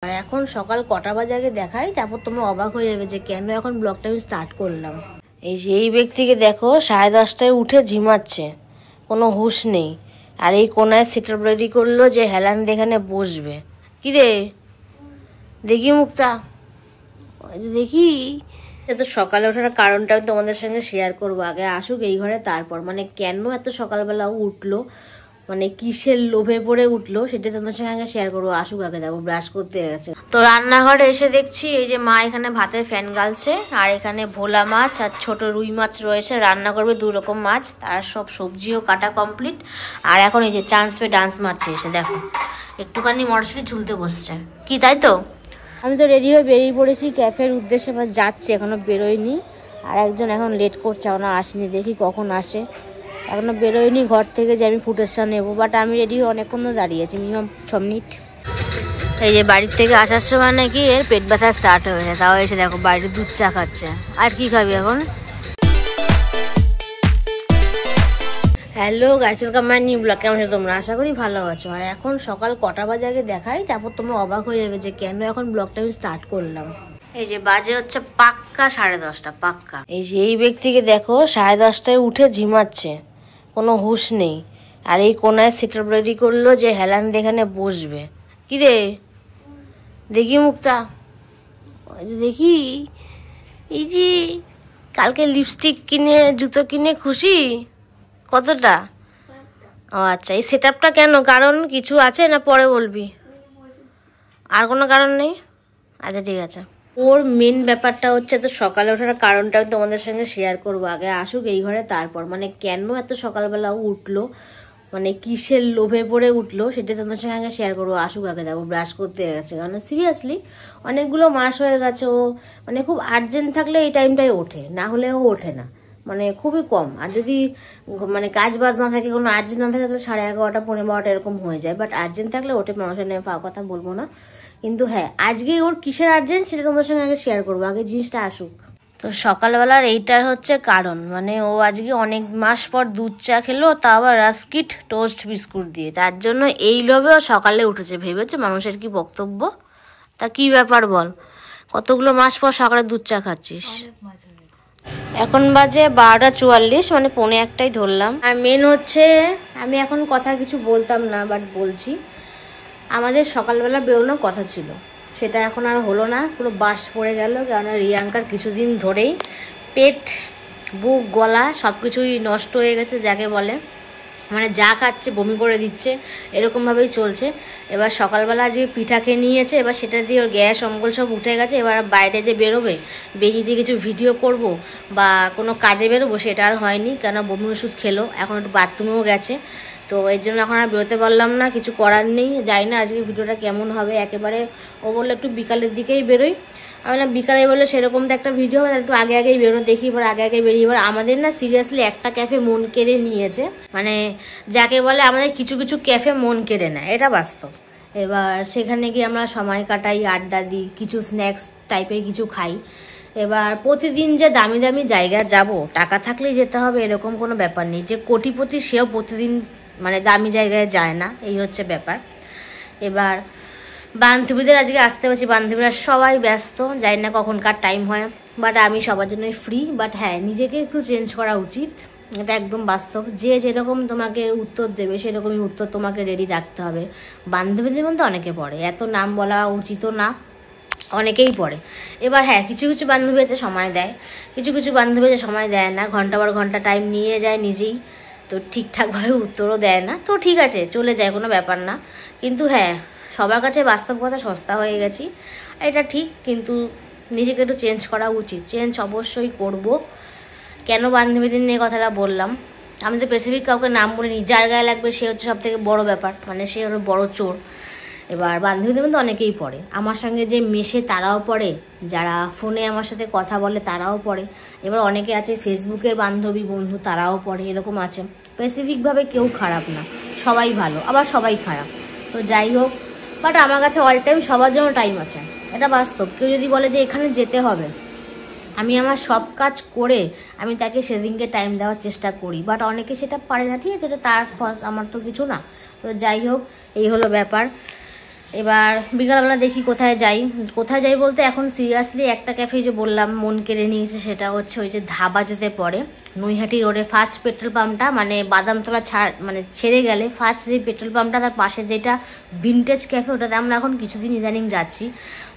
আর এখন সকাল কটা বাজে আগে দেখাই, তারপর তোমরা অবাক হয়ে যাবে যে কেন এখন ব্লগটা আমি স্টার্ট করলাম। এই যে এই ব্যক্তিকে দেখো 10:30টায় উঠে ঝিমাচ্ছে, কোনো হুঁশ নেই। আর এই কোনায় সেটআপ রেডি করলো যে হেলান এখানে বসবে। কি রে দেখি মুখটা, দেখি। এত সকালে ওঠার কারণটা আমি তোমাদের সঙ্গে শেয়ার করবো। আগে আসুক এই ঘরে, তারপর মানে কেন এত সকালবেলা উঠলো, মানে কিসের লোভে পড়ে উঠলো সেটা তোমাদের সঙ্গে আগে শেয়ার করবো। আসুক আগে, যাবো ব্রাশ করতে গেছে। তো রান্নাঘরে এসে দেখছি এই যে মা এখানে ভাতের ফ্যান গালছে, আর এখানে ভোলা মাছ আর ছোট রুই মাছ রয়েছে। রান্না করবে 2 রকম মাছ, তার সব সবজিও কাটা কমপ্লিট। আর এখন এই যে চান্স পেয়ে ডান্স মারছে এসে, দেখো একটুখানি মটরশুঁটি ঝুলতে বসছে। কি তাই তো? আমি তো রেডি হয়ে বেরিয়ে পড়েছি ক্যাফের উদ্দেশ্যে, এবার যাচ্ছি, এখনো বেরোয়নি। আর একজন এখন লেট করছে, এখনো আসেনি, দেখি কখন আসে। এখনো বেরোয়নি ঘর থেকে যে আমি ফুটেজটা নেবো, বাট আমি রেডি হয়ে অনেকক্ষণ দাঁড়িয়েছি, মিনিমাম 6 মিনিট। এই যে বাড়ির থেকে আসার সময় নাকি এর পেট ব্যথা স্টার্ট হয়েছে, তাও এসে দেখো বাড়িতে দুধ চা খাচ্ছে। আর কি খাবি এখন? Hello guys, welcome my new blog. কেমন আছো তোমরা? আশা করি ভালো আছো। আর এখন সকাল কটা বাজে আগে দেখাই, তারপর তোমরা অবাক হয়ে যাবে যে কেন এখন ব্লগটা আমি স্টার্ট করলাম। এই যে বাজে হচ্ছে পাক্কা 10:30 পাক্কা। এই যে এই ব্যক্তিকে দেখো 10:30টায় উঠে ঝিমাচ্ছে, কোনো হুঁশ নেই। আর এই কোনায় সেটআপ রেডি করলো যে হেলান এখানে বসবে। কি রে দেখি মুখটা, দেখি। এই যে কালকে লিপস্টিক কিনে জুতো কিনে খুশি কতটা? ও আচ্ছা, এই সেটআপটা কেন, কারণ কিছু আছে না পরে বলবি? আর কোনো কারণ নেই? আচ্ছা ঠিক আছে। ওর মেন ব্যাপারটা হচ্ছে তো সকালে ওঠার কারণটা আমি তোমাদের সঙ্গে শেয়ার করবো। আগে আসুক এই ঘরে, তারপর মানে কেন এত সকালবেলা উঠলো, মানে কিসের লোভে পড়ে উঠলো সেটা তোমাদের সঙ্গে আগে শেয়ার করবো। আসুক আগে, যাবো ব্রাশ করতে গেছে। কারণ সিরিয়াসলি অনেকগুলো মাস হয়ে গেছে ও মানে খুব আর্জেন্ট থাকলে এই টাইমটাই ওঠে, না হলে ও ওঠে না, মানে খুবই কম। আর যদি মানে কাজ বাজ না থাকে, কোনো আর্জেন্ট না থাকে, তাহলে 11:30 12:30 এরকম হয়ে যায়। বাট আর্জেন্ট থাকলে ওঠে, মানুষের নিয়ে পাওয়া কথা বলবো না। কিন্তু হ্যাঁ, আজকে ওর কিসের আর্জেন্ট সেটা তোমাদের সঙ্গে আগে শেয়ার করবো। আগে জিনিসটা আসুক। তো সকালবেলার এইটার হচ্ছে কারণ, মানে ও আজকে অনেক মাস পর দুধ চা খেলো, তা আবার রাস্কিট টোস্ট বিস্কুট দিয়ে। তার জন্য এই লোভে ও সকালে উঠেছে। ভেবেছে মানুষের কি বক্তব্য? তা কি ব্যাপার বল, কতগুলো মাস পর সকালে দুধ চা খাচ্ছিস? এখন বাজে 12:44, মানে 12:45 ধরলাম। আর মেন হচ্ছে আমি এখন কথা কিছু বলতাম না, বাট বলছি। আমাদের সকালবেলা বেরোনোর কথা ছিল, সেটা এখন আর হলো না, পুরো বাস পড়ে গেল। কেননা রিয়াঙ্কার কিছুদিন ধরেই পেট, বুক, গলা সব কিছুই নষ্ট হয়ে গেছে, যাকে বলে মানে যা খাচ্ছে বমি করে দিচ্ছে, এরকমভাবেই চলছে। এবার সকালবেলা আজকে পিঠা খেয়ে নিয়েছে, এবার সেটা দিয়ে ওর গ্যাস অম্বল সব উঠে গেছে। এবার বাইরে যে বেরোবে, বেরিয়ে যে কিছু ভিডিও করব বা কোনো কাজে বেরোবো সেটা আর হয়নি, কেন বমি ওষুধ খেলো, এখন একটু বাথরুমেও গেছে। তো এর জন্য এখন আর বেরোতে পারলাম না, কিছু করার নেই। জানি না আজকে ভিডিওটা কেমন হবে। একেবারে ও বললো একটু বিকালের দিকেই বেরোই, আমি না বিকালে বললে সেরকম তো একটা ভিডিও হবে, একটু আগে আগেই বেরোনো, দেখি এবার আগে আগে বেরিয়ে। এবার আমাদের না সিরিয়াসলি একটা ক্যাফে মন কেড়ে নিয়েছে, মানে যাকে বলে আমাদের কিছু কিছু ক্যাফে মন কেড়ে নেয়, এটা বাস্তব। এবার সেখানে গিয়ে আমরা সময় কাটাই, আড্ডা দিই, কিছু স্ন্যাক্স টাইপের কিছু খাই। এবার প্রতিদিন যে দামি দামি জায়গা যাব, টাকা থাকলেই যেতে হবে এরকম কোনো ব্যাপার নেই। যে কোটিপতি সেও প্রতিদিন মানে দামি জায়গায় যায় না, এই হচ্ছে ব্যাপার। এবার বান্ধবীদের আজকে আসতে পারছি, বান্ধবীরা সবাই ব্যস্ত, জানি না কখনকার টাইম হয়, বাট আমি সবার জন্যই ফ্রি। বাট হ্যাঁ, নিজেকে একটু চেঞ্জ করা উচিত, এটা একদম বাস্তব। যে যেরকম তোমাকে উত্তর দেবে সেরকমই উত্তর তোমাকে রেডি রাখতে হবে। বান্ধবীদের মধ্যে অনেকে পড়ে, এত নাম বলা উচিতও না, অনেকেই পড়ে। এবার হ্যাঁ, কিছু কিছু বান্ধবী আছে সময় দেয়, কিছু কিছু বান্ধবী আছে সময় দেয় না, ঘন্টা পর ঘন্টা টাইম নিয়ে যায় নিজেই, তো ঠিকঠাকভাবে উত্তরও দেয় না। তো ঠিক আছে, চলে যায়, কোনো ব্যাপার না। কিন্তু হ্যাঁ, সবার কাছে বাস্তব কথা সস্তা হয়ে গেছি, এটা ঠিক। কিন্তু নিজেকে একটু চেঞ্জ করা উচিত, চেঞ্জ অবশ্যই করব। কেন বান্ধবীদের নিয়ে কথাটা বললাম, আমি তো স্পেসিফিক কাউকে নাম বলিনি, যার গায়ে লাগবে সে হচ্ছে সব থেকে বড়ো ব্যাপার, মানে সে হলো বড় চোর। এবার বান্ধবীদের মধ্যে অনেকেই পড়ে, আমার সঙ্গে যে মেশে তারাও পড়ে, যারা ফোনে আমার সাথে কথা বলে তারাও পড়ে। এবার অনেকে আছে ফেসবুকের বান্ধবী বন্ধু, তারাও পড়ে, এরকম আছে। স্পেসিফিকভাবে কেউ খারাপ না, সবাই ভালো, আবার সবাই খারাপ। তো যাই হোক, বাট আমার কাছে অল টাইম সবার জন্য টাইম আছে, এটা বাস্তব। কেউ যদি বলে যে এখানে যেতে হবে, আমি আমার সব কাজ করে আমি তাকে সেদিনকে টাইম দেওয়ার চেষ্টা করি, বাট অনেকে সেটা পারে না, ঠিক আছে, এটা তার ফলস, আমার তো কিছু না। তো যাই হোক, এই হলো ব্যাপার। এবার বিকালবেলা দেখি কোথায় যাই বলতে এখন সিরিয়াসলি একটা ক্যাফে যে বললাম মন কেড়ে নিয়েছে, সেটা হচ্ছে ওই যে ধাবা যেতে পড়ে নৈহাটি রোডে ফার্স্ট পেট্রোল পাম্পটা, মানে বাদামতলা ছেড়ে গেলে ফার্স্ট যে পেট্রোল পাম্পটা তার পাশে যেটা ভিনটেজ ক্যাফে, ওটাতে আমরা এখন কিছুদিন ইদানিং যাচ্ছি।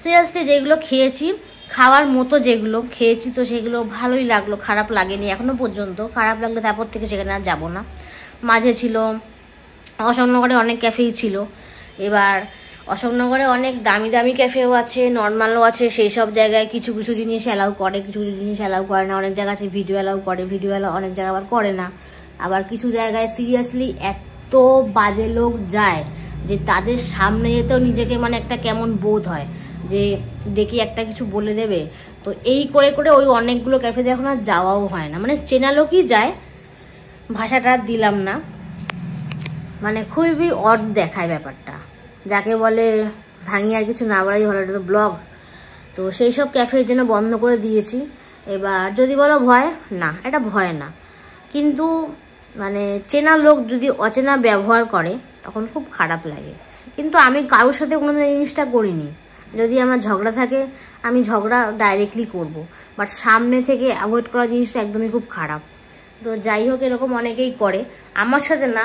সিরিয়াসলি যেগুলো খেয়েছি, খাওয়ার মতো যেগুলো খেয়েছি, তো সেগুলো ভালোই লাগলো, খারাপ লাগেনি এখনো পর্যন্ত। খারাপ লাগলে তারপর থেকে সেখানে আর যাবো না। মাঝে ছিল অশোকনগরে অনেক ক্যাফেই ছিল, এবার অশোকনগরে অনেক দামি দামি ক্যাফেও আছে, নর্মালও আছে। সেই সব জায়গায় কিছু কিছু জিনিস অ্যালাউ করে, কিছু কিছু জিনিস অ্যালাউ করে না। অনেক জায়গায় আছে ভিডিও অ্যালাউ করে, ভিডিও অ্যালাউ অনেক জায়গায় আবার করে না। আবার কিছু জায়গায় সিরিয়াসলি এত বাজে লোক যায় যে তাদের সামনে যেতেও নিজেকে মানে একটা কেমন বোধ হয় যে ডেকে একটা কিছু বলে দেবে। তো এই করে করে ওই অনেকগুলো ক্যাফেতে এখন আর যাওয়াও হয় না, মানে চেনা লোকই যায়। ভাষাটা দিলাম না, মানে খুবই অড দেখায় ব্যাপারটা, যাকে বলে ভাঙি আর কিছু না বলাই ভালো, এটা তো ব্লগ। তো সেই সব ক্যাফের জন্য বন্ধ করে দিয়েছি। এবার যদি বলো ভয়, না এটা ভয় না, কিন্তু মানে চেনা লোক যদি অচেনা ব্যবহার করে তখন খুব খারাপ লাগে। কিন্তু আমি কারোর সাথে কোনো জিনিসটা করিনি, যদি আমার ঝগড়া থাকে আমি ঝগড়া ডাইরেক্টলি করব, বাট সামনে থেকে অ্যাভয়েড করা জিনিসটা একদমই খুব খারাপ। তো যাই হোক, এরকম অনেকেই করে, আমার সাথে না,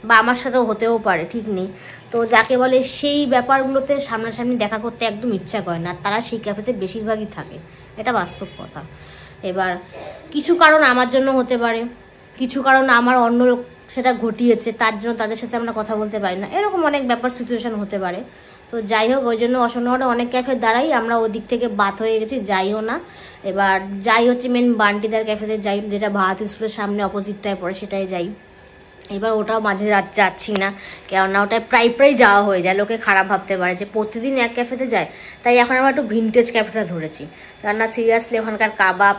বা আমার সাথেও হতেও পারে, ঠিক নেই। তো যাকে বলে সেই ব্যাপারগুলোতে সামনাসামনি দেখা করতে একদম ইচ্ছা করে না, তারা সেই ক্যাফেতে বেশিরভাগই থাকে, এটা বাস্তব কথা। এবার কিছু কারণ আমার জন্য হতে পারে, কিছু কারণ আমার অন্য লোক সেটা ঘটিয়েছে, তার জন্য তাদের সাথে আমরা কথা বলতে পারি না, এরকম অনেক ব্যাপার সিচুয়েশন হতে পারে। তো যাই হোক, ওই জন্য অশোকনগরে অনেক ক্যাফের দ্বারাই আমরা ওদিক থেকে বাদ হয়ে গেছি, যাইও না। এবার যাই হচ্ছে মেন বান্টিদার ক্যাফেতে যাই, যেটা ভারত স্কুলের সামনে অপোজিটটায় পড়ে, সেটাই যাই। এবার ওটাও মাঝে যাচ্ছি না, কেননা ওটায় প্রায় যাওয়া হয়ে যায়, লোকে খারাপ ভাবতে পারে যে প্রতিদিন এক ক্যাফেতে যায়। তাই এখন আমরা একটু ভিনটেজ ক্যাফেটা ধরেছি, কেননা সিরিয়াসলি ওখানকার কাবাব,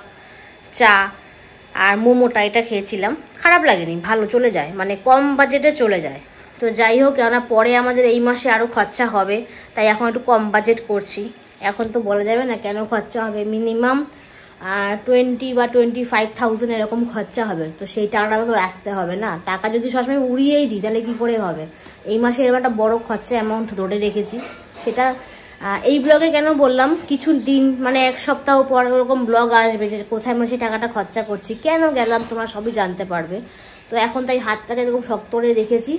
চা আর মোমোটা এটা খেয়েছিলাম, খারাপ লাগেনি, ভালো চলে যায়, মানে কম বাজেটে চলে যায়। তো যাই হোক, কেননা পরে আমাদের এই মাসে আরও খরচা হবে, তাই এখন একটু কম বাজেট করছি। এখন তো বলা যাবে না কেন খরচা হবে, মিনিমাম 20 বা 25,000 এরকম খরচা হবে। তো সেই টাকাটা তো রাখতে হবে না, টাকা যদি সবসময় উড়িয়েই দিই তাহলে কি করে হবে। এই মাসে এরকম একটা বড় খরচা অ্যামাউন্ট ধরে রেখেছি, সেটা এই ব্লগে কেন বললাম, কিছু দিন মানে এক সপ্তাহ পর ওরকম ব্লগ আসবে যে কোথায় আমরা সেই টাকাটা খরচা করছি, কেন গেলাম, তোমরা সবই জানতে পারবে। তো এখন তাই হাতটাকে এরকম শক্ত করে রেখেছি,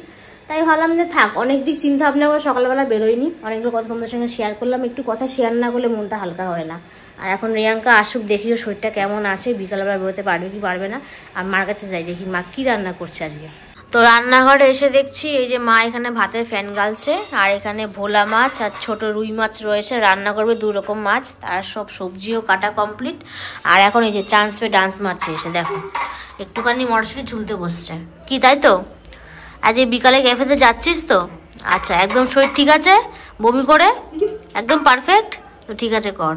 তাই ভাবলাম যে থাক, অনেক দিক চিন্তা ভাবনা করে সকালবেলা বেরোয়নি, অনেকগুলো কথা তোমাদের সঙ্গে শেয়ার করলাম, একটু কথা শেয়ার না করলে মনটা হালকা হয় না। আর এখন রিয়াঙ্কা আসুক, দেখিও শরীরটা কেমন আছে, বিকালবেলা বেরোতে পারবে কি পারবে না। আর মার কাছে যাই, দেখি মা কি রান্না করছে আজকে। তো রান্নাঘরে এসে দেখছি এই যে মা এখানে ভাতের ফ্যান গালছে, আর এখানে ভোলা মাছ আর ছোট রুই মাছ রয়েছে, রান্না করবে 2 রকম মাছ, তার সব সবজিও কাটা কমপ্লিট। আর এখন এই যে চান্স পে ডান্স মারছে এসে, দেখো একটুখানি মটরশুঁটি ঝুলতে বসছে, কি তাই তো? আজ এই বিকালে ক্যাফেতে যাচ্ছিস তো? আচ্ছা, একদম শরীর ঠিক আছে, বমি করে একদম পারফেক্ট তো, ঠিক আছে কর।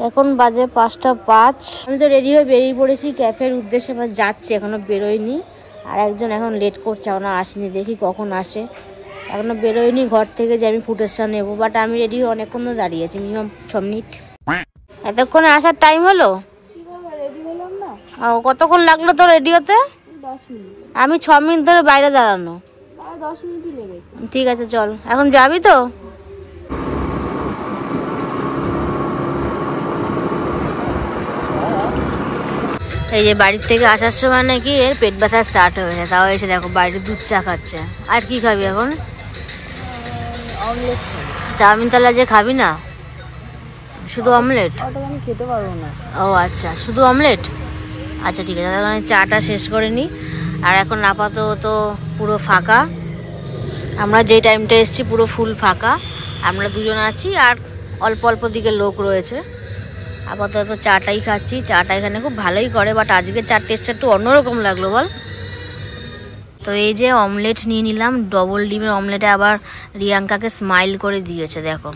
এখন বাজে 5:05, আমি তো রেডি হয়ে বেরিয়ে পড়েছি ক্যাফের উদ্দেশ্যে, আমরা যাচ্ছি, এখনো বেরোয়নি। আর একজন এখন লেট করছে, এখনো আসেনি, দেখি কখন আসে, এখনো বেরোয়নি ঘর থেকে যে আমি ফুটেজটা নেবো। বাট আমি রেডি হয়ে অনেকক্ষণ তো দাঁড়িয়ে আছি, মিনিমাম 6 মিনিট। এতক্ষণে আসার টাইম হলো? কতক্ষণ লাগলো তো রেডি হতে? 10 মিনিট। আমি 6 মিনিট ধরে বাইরে দাঁড়ানো। 10 মিনিটই লেগেছে। ঠিক আছে চল, এখন যাবি তো? এই যে বাড়ির থেকে আসার সময় নাকি এর পেট ব্যথা স্টার্ট হয়েছে, তাও এসে দেখো বাড়িতে দুধ চা খাচ্ছে। আর কি খাবি এখন? অমলেট। চাউমিন তাহলে যে খাবি না, শুধু অমলেট? আমি খেতে পারবো না। ও আচ্ছা, শুধু অমলেট, আচ্ছা ঠিক আছে। তাহলে চাটা শেষ করে নিই। আর এখন আপাতত পুরো ফাঁকা, আমরা যে টাইমটা এসেছি পুরো ফুল ফাঁকা, আমরা দুজন আছি আর অল্প অল্প দিকে লোক রয়েছে। আপাতত চাটাই খাচ্ছি, চাটা এখানে খুব ভালোই করে, বাট আজকে চার টেস্টটা একটু অন্যরকম লাগলো বল। তো এই যে অমলেট নিয়ে নিলাম, ডবল ডিমের অমলেটে আবার রিয়াঙ্কাকে স্মাইল করে দিয়েছে, দেখো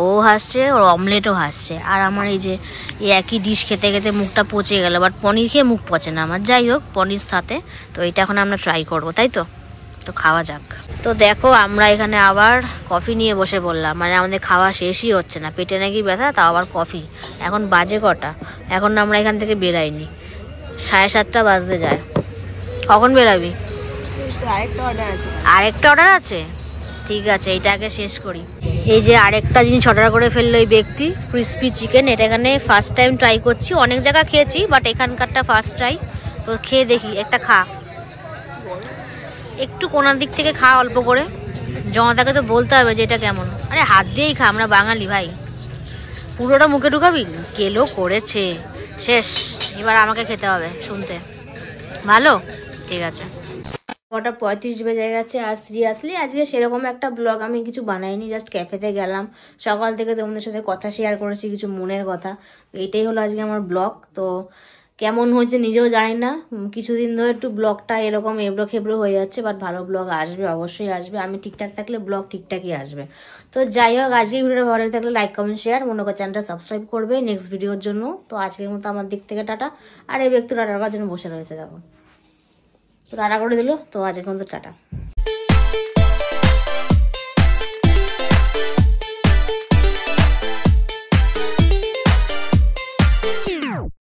ও হাসছে, ওর অমলেটও হাসছে। আর আমার এই যে একই ডিশ খেতে খেতে মুখটা পচে গেল, বাট পনির খেয়ে মুখ পচে না আমার। যাই হোক, পনির সাথে তো এটা এখন আমরা ট্রাই করবো, তাই তো? তো খাওয়া যাক। তো দেখো আমরা এখানে আবার কফি নিয়ে বসে পড়লাম, মানে আমাদের খাওয়া শেষই হচ্ছে না, পেটে নাকি ব্যথা, তাও আবার কফি। এখন বাজে কটা? এখন আমরা এখান থেকে বেরাইনি, 7:30 বাজতে যায়। কখন বেরাবি? আরেকটা অর্ডার আছে। ঠিক আছে, এইটা আগে শেষ করি। এই যে আরেকটা জিনিস অর্ডার করে ফেললো এই ব্যক্তি, ক্রিসপি চিকেন। এটা এখানে ফার্স্ট টাইম ট্রাই করছি, অনেক জায়গা খেয়েছি বাট এখানকারটা ফার্স্ট ট্রাই। তো খেয়ে দেখি, একটা খা, একটু কোনার দিক থেকে খা অল্প করে। জমাতাকে তো বলতে হবে যে এটা কেমন। আরে হাত দিয়েই খা, আমরা বাঙালি ভাই। পুরোটা মুখে ঢুকাবি? কেলো করেছে, শেষ। এবার আমাকে খেতে হবে। শুনতে ভালো, ঠিক আছে। 9:35 বেজে গেছে। আর সিরিয়াসলি আজকে সেরকম একটা ব্লগ আমি কিছু বানাইনি, জাস্ট ক্যাফেতে গেলাম, সকাল থেকে তোমাদের সাথে কথা শেয়ার করেছি, কিছু মনের কথা। এইটাই হলো আজকে আমার ব্লগ। তো কেমন হয়েছে নিজেও জানি না, কিছুদিন ধরে একটু ব্লগটা এরকম এবড়ো খেবড়ো হয়ে যাচ্ছে, বাট ভালো ব্লগ আসবে, অবশ্যই আসবে। আমি ঠিকঠাক থাকলে ব্লগ ঠিকঠাকই আসবে। তো যাই হোক, আজকে ভিডিওটা ভালো থাকলে লাইক কমেন্ট শেয়ার, মনে করে চ্যানেলটা সাবস্ক্রাইব করবে নেক্সট ভিডিওর জন্য। তো আজকের মতো আমার দিক থেকে টাটা। আর এই ব্যক্তি টাটা করার জন্য বসে রয়েছে, দেখো, তো টাটা করে দিল। তো আজকের মতো টাটা।